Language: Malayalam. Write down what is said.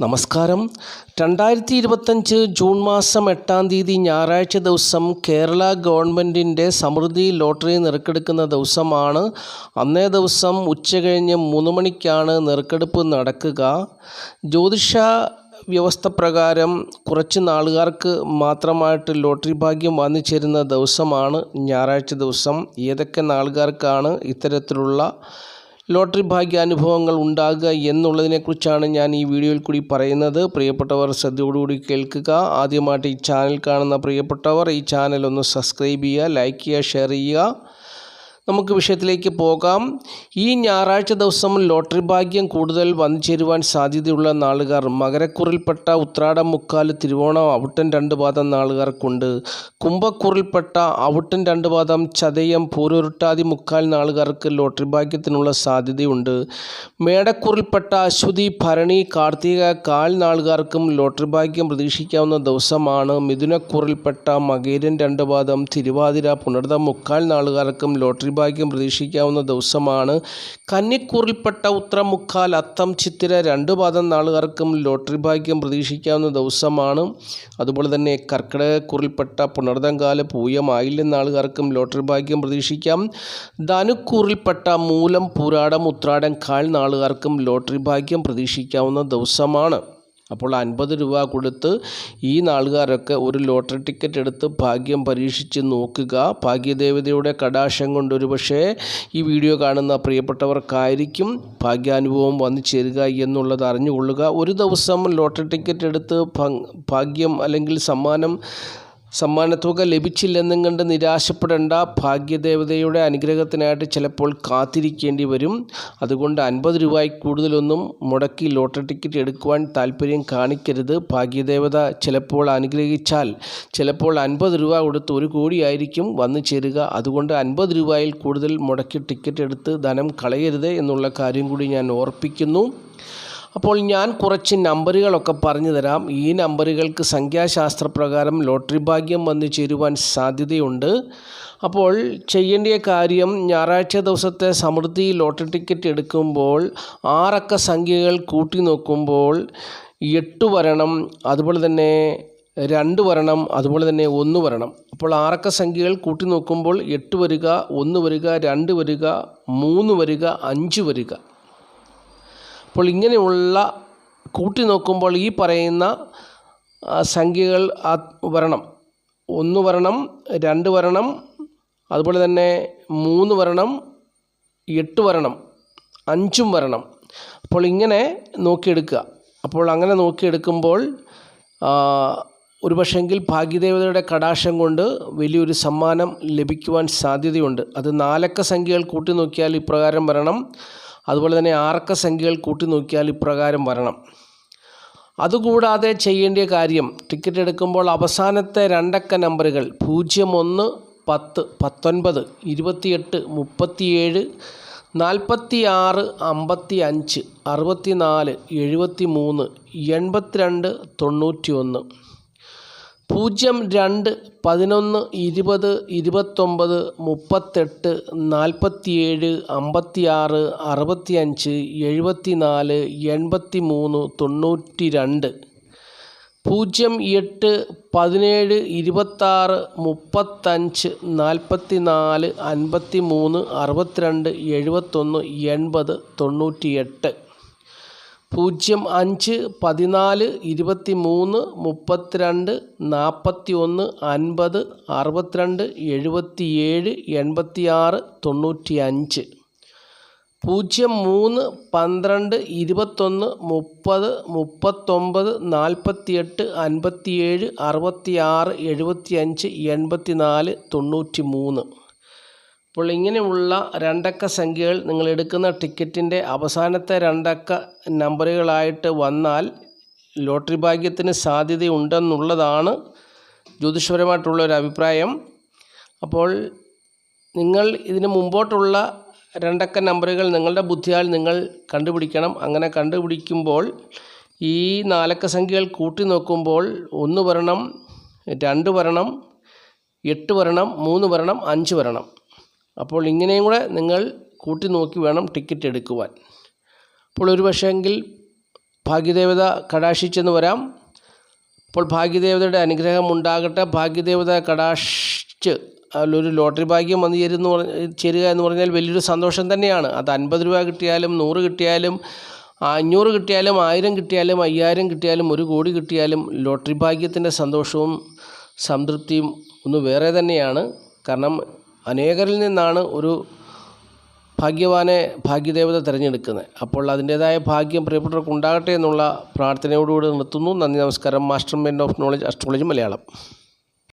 നമസ്കാരം. 2025 ജൂൺ മാസം 8-ാം തീയതി ഞായറാഴ്ച ദിവസം കേരള ഗവൺമെൻറ്റിൻ്റെ സമൃദ്ധി ലോട്ടറി നറുക്കെടുക്കുന്ന ദിവസമാണ്. അന്നേ ദിവസം ഉച്ചകഴിഞ്ഞ് 3 മണിക്കാണ് നറുക്കെടുപ്പ് നടക്കുക. ജ്യോതിഷ വ്യവസ്ഥ പ്രകാരം കുറച്ച് നാളുകാർക്ക് മാത്രമായിട്ട് ലോട്ടറി ഭാഗ്യം വന്നു ചേരുന്ന ദിവസമാണ് ഞായറാഴ്ച ദിവസം. ഏതൊക്കെ നാളുകാർക്കാണ് ഇത്തരത്തിലുള്ള ലോട്ടറി ഭാഗ്യാനുഭവങ്ങൾ ഉണ്ടാകുക എന്നുള്ളതിനെക്കുറിച്ചാണ് ഞാൻ ഈ വീഡിയോയിൽ കൂടി പറയുന്നത്. പ്രിയപ്പെട്ടവർ ശ്രദ്ധയോടുകൂടി കേൾക്കുക. ആദ്യമായിട്ട് ഈ ചാനൽ കാണുന്ന പ്രിയപ്പെട്ടവർ ഈ ചാനൽ ഒന്ന് സബ്സ്ക്രൈബ് ചെയ്യുക, ലൈക്ക് ചെയ്യുക, ഷെയർ ചെയ്യുക. നമുക്ക് വിഷയത്തിലേക്ക് പോകാം. ഈ ഞായറാഴ്ച ദിവസം ലോട്ടറി ഭാഗ്യം കൂടുതൽ വന്നു ചേരുവാൻ സാധ്യതയുള്ള നാളുകാർ മകരക്കൂറിൽപ്പെട്ട ഉത്രാടം, മുക്കാല്, തിരുവോണം, അവിട്ടം 2 പാദം നാളുകാർക്കുണ്ട്. കുംഭക്കൂറിൽപ്പെട്ട അവിട്ടം 2 പാദം, ചതയം, പൂരുരുട്ടാതി, മുക്കാൽ നാളുകാർക്ക് ലോട്ടറി ഭാഗ്യത്തിനുള്ള സാധ്യതയുണ്ട്. മേടക്കൂറിൽപ്പെട്ട അശ്വതി, ഭരണി, കാർത്തിക, കാൽ നാളുകാർക്കും ലോട്ടറി ഭാഗ്യം പ്രതീക്ഷിക്കാവുന്ന ദിവസമാണ്. മിഥുനക്കൂറിൽപ്പെട്ട മകയിരം 2 പാദം, തിരുവാതിര, പുണർതം, മുക്കാൽ നാളുകാർക്കും ലോട്ടറി ഭാഗ്യം പ്രതീക്ഷിക്കാവുന്ന ദിവസമാണ്. കന്നിക്കൂറിൽപ്പെട്ട ഉത്രം, മുക്കാൽ, അത്തം, ചിത്തിര 2 പാദം നാളുകാർക്കും ലോട്ടറി ഭാഗ്യം പ്രതീക്ഷിക്കാവുന്ന ദിവസമാണ്. അതുപോലെ തന്നെ കർക്കിടകക്കൂറിൽപ്പെട്ട പുണർതം, കാല്, പൂയം, ആയില്യം നാളുകാർക്കും ലോട്ടറി ഭാഗ്യം പ്രതീക്ഷിക്കാം. ധനുക്കൂറിൽപ്പെട്ട മൂലം, പൂരാടം, ഉത്രാടം, കാൽ നാളുകാർക്കും ലോട്ടറി ഭാഗ്യം പ്രതീക്ഷിക്കാവുന്ന ദിവസമാണ്. അപ്പോൾ 50 രൂപ കൊടുത്ത് ഈ നാളുകാരൊക്കെ ഒരു ലോട്ടറി ടിക്കറ്റ് എടുത്ത് ഭാഗ്യം പരീക്ഷിച്ച് നോക്കുക. ഭാഗ്യദേവതയുടെ കടാക്ഷം കൊണ്ട് ഒരുപക്ഷേ ഈ വീഡിയോ കാണുന്ന പ്രിയപ്പെട്ടവർക്കായിരിക്കും ഭാഗ്യാനുഭവം വന്നു ചേരുക എന്നുള്ളത് അറിഞ്ഞുകൊള്ളുക. ഒരു ദിവസം ലോട്ടറി ടിക്കറ്റ് എടുത്ത് ഭാഗ്യം അല്ലെങ്കിൽ സമ്മാനത്തുക ലഭിച്ചില്ലെന്നും കണ്ട് നിരാശപ്പെടേണ്ട. ഭാഗ്യദേവതയുടെ അനുഗ്രഹത്തിനായിട്ട് ചിലപ്പോൾ കാത്തിരിക്കേണ്ടി വരും. അതുകൊണ്ട് 50 രൂപയിൽ കൂടുതലൊന്നും മുടക്കി ലോട്ടറി ടിക്കറ്റ് എടുക്കുവാൻ താല്പര്യം കാണിക്കരുത്. ഭാഗ്യദേവത ചിലപ്പോൾ അനുഗ്രഹിച്ചാൽ ചിലപ്പോൾ 50 രൂപ കൊടുത്ത് 1 കോടിയായിരിക്കും വന്നു ചേരുക. അതുകൊണ്ട് 50 രൂപയിൽ കൂടുതൽ മുടക്കി ടിക്കറ്റ് എടുത്ത് ധനം കളയരുത് എന്നുള്ള കാര്യം കൂടി ഞാൻ ഓർപ്പിക്കുന്നു. അപ്പോൾ ഞാൻ കുറച്ച് നമ്പറുകളൊക്കെ പറഞ്ഞു തരാം. ഈ നമ്പറുകൾക്ക് സംഖ്യാശാസ്ത്രപ്രകാരം ലോട്ടറി ഭാഗ്യം വന്നു ചേരുവാൻ സാധ്യതയുണ്ട്. അപ്പോൾ ചെയ്യേണ്ട കാര്യം, ഞായറാഴ്ച ദിവസത്തെ സമൃദ്ധി ലോട്ടറി ടിക്കറ്റ് എടുക്കുമ്പോൾ 6 അക്ക സംഖ്യകൾ കൂട്ടി നോക്കുമ്പോൾ 8 വരണം, അതുപോലെ തന്നെ 2 വരണം, അതുപോലെ തന്നെ 1 വരണം. അപ്പോൾ 6 അക്ക സംഖ്യകൾ കൂട്ടി നോക്കുമ്പോൾ 8 വരിക, 1 വരിക, 2 വരിക, 3 വരിക, 5 വരിക. അപ്പോൾ ഇങ്ങനെയുള്ള കൂട്ടി നോക്കുമ്പോൾ ഈ പറയുന്ന സംഖ്യകൾ വരണം. 1 വരണം, 2 വരണം, അതുപോലെ തന്നെ 3 വരണം, 8 വരണം, 5 വരണം. അപ്പോൾ ഇങ്ങനെ നോക്കിയെടുക്കുക. അപ്പോൾ അങ്ങനെ നോക്കിയെടുക്കുമ്പോൾ ഒരു പക്ഷെങ്കിൽ ഭാഗ്യദേവതയുടെ കടാക്ഷം കൊണ്ട് വലിയൊരു സമ്മാനം ലഭിക്കുവാൻ സാധ്യതയുണ്ട്. അത് 4 അക്ക സംഖ്യകൾ കൂട്ടി നോക്കിയാൽ ഇപ്രകാരം വരണം. അതുപോലെ തന്നെ 6 അക്ക സംഖ്യകൾ കൂട്ടി നോക്കിയാൽ ഇപ്രകാരം വരണം. അതുകൂടാതെ ചെയ്യേണ്ട കാര്യം, ടിക്കറ്റ് എടുക്കുമ്പോൾ അവസാനത്തെ 2 അക്ക നമ്പറുകൾ 01, 10, 19, 28, 37, 46, 55, 64, 73, 82, 91, 02, 11, 20, 29, 38, 47, 56, 65, 74, 83, 92, 08, 17, 26, 35, 44, 53, 62, 71, 80, 98, 05, 14, 23, 32, 41, 50, 62, 77, 86, 95, 03, 12, 21, 30, 39, 48, 57, 66, 75, 84, 93. അപ്പോൾ ഇങ്ങനെയുള്ള 2 അക്ക സംഖ്യകൾ നിങ്ങൾ എടുക്കുന്ന ടിക്കറ്റിൻ്റെ അവസാനത്തെ 2 അക്ക നമ്പറുകളായിട്ട് വന്നാൽ ലോട്ടറി ഭാഗ്യത്തിന് സാധ്യതയുണ്ടെന്നുള്ളതാണ് ജ്യോതിഷപരമായിട്ടുള്ള ഒരു അഭിപ്രായം. അപ്പോൾ നിങ്ങൾ ഇതിന് മുമ്പോട്ടുള്ള 2 അക്ക നമ്പറുകൾ നിങ്ങളുടെ ബുദ്ധിയാൽ നിങ്ങൾ കണ്ടുപിടിക്കണം. അങ്ങനെ കണ്ടുപിടിക്കുമ്പോൾ ഈ 4 അക്ക സംഖ്യകൾ കൂട്ടി നോക്കുമ്പോൾ 1 വരണം, 2 വരണം, 8 വരണം, 3 വരണം, 5 വരണം. അപ്പോൾ ഇങ്ങനെയും കൂടെ നിങ്ങൾ കൂട്ടി നോക്കി വേണം ടിക്കറ്റ് എടുക്കുവാൻ. അപ്പോൾ ഒരു പക്ഷേങ്കിൽ ഭാഗ്യദേവത കടാക്ഷിച്ചെന്ന് വരാം. അപ്പോൾ ഭാഗ്യദേവതയുടെ അനുഗ്രഹം ഉണ്ടാകട്ടെ. ഭാഗ്യദേവത കടാക്ഷിച്ച് അതിലൊരു ലോട്ടറി ഭാഗ്യം വന്നു ചേരുക എന്ന് പറഞ്ഞാൽ വലിയൊരു സന്തോഷം തന്നെയാണ്. അത് 50 രൂപ കിട്ടിയാലും 100 കിട്ടിയാലും 500 കിട്ടിയാലും 1000 കിട്ടിയാലും 5000 കിട്ടിയാലും 1 കോടി കിട്ടിയാലും ലോട്ടറി ഭാഗ്യത്തിൻ്റെ സന്തോഷവും സംതൃപ്തിയും ഒന്ന് വേറെ തന്നെയാണ്. കാരണം അനേകരിൽ നിന്നാണ് ഒരു ഭാഗ്യവാനെ ഭാഗ്യദേവത തിരഞ്ഞെടുക്കുന്നത്. അപ്പോൾ അതിൻ്റേതായ ഭാഗ്യം പ്രിയപ്പെട്ടവർക്ക് ഉണ്ടാകട്ടെ എന്നുള്ള പ്രാർത്ഥനയോടുകൂടി നിർത്തുന്നു. നന്ദി, നമസ്കാരം. Master mind of knowledge astrology Malayalam.